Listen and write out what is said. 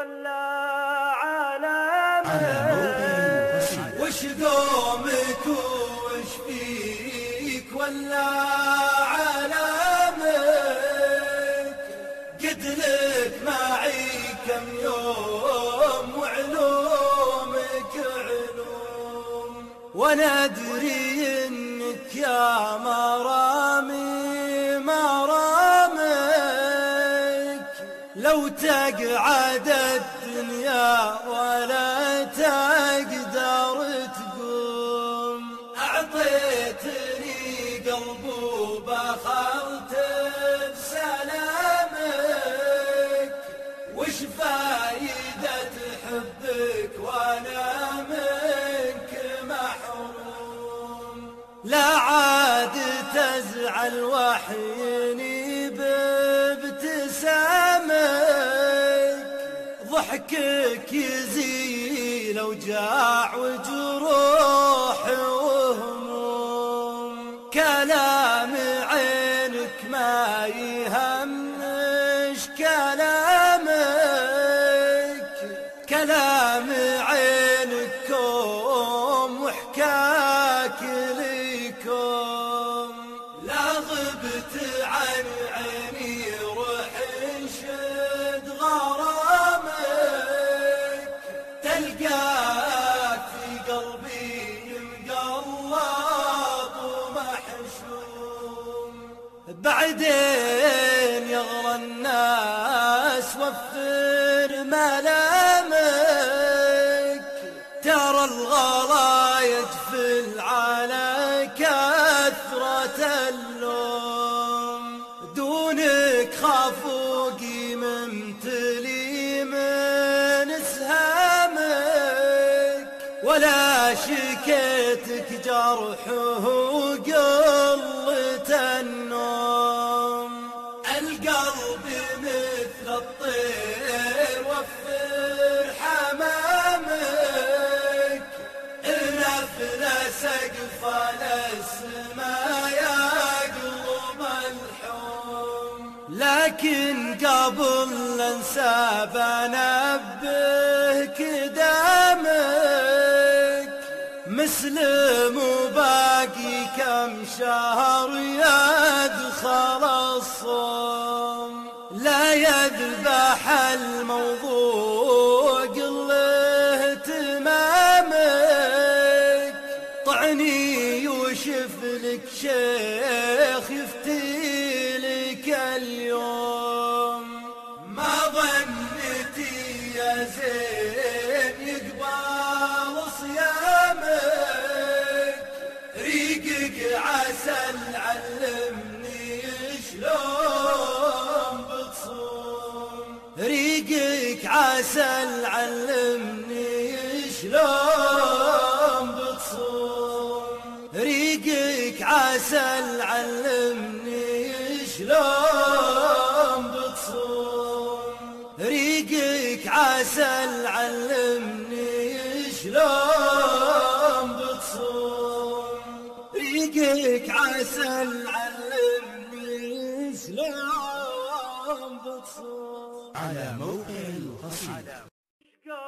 ولا عالمك، وش قومك وش فيك ولا عالمك، قد لك معي كم يوم وعلومك علوم، وانا ادري انك يا مرامك لو تقعد الدنيا ولا تقدر تقوم، أعطيتني قلب وبخلت بسلامك، وش فايدة حبك وانا منك محروم، لا عاد تزعل وحيني بابتسامك، ضحكك يزيل اوجاع وجروح وهموم، كلام عينك ما يهمش كلامك، كلام عينك كوم وحكاك ليكم، لا غبت عن عيني روح انشد غرامك، تلقاك في قلبي مقلط ومحشوم، بعدين يغرى الناس وفر ملامك، ترى الغلا يجفل على كثرة اللوم، دونك خافوقي ممتلي من اسهامك، ولا شكيتك جرحه وقلة النوم، القلب مثل الطير وفر حمامك، نفل سقف السما يقلب الحوم، لكن قبل انسى بنبهك دامك، مسلم وباقي كم شهر يدخل الصوم، لا يذبح الموضوع له تمامك، طعني وشف لك شيخ يفتي لك اليوم، ما ظنتي يا زين يقبل صيامك، ريقك عسل علمني شلون بتصوم، ريقك عسل علمني شلون بتصوم، ريقك عسل علمني شلون بتصوم، ريقك عسل علمني شلون بتصوم، ريقك عسل علمني شلون بتصوم، على موقع القصيدة.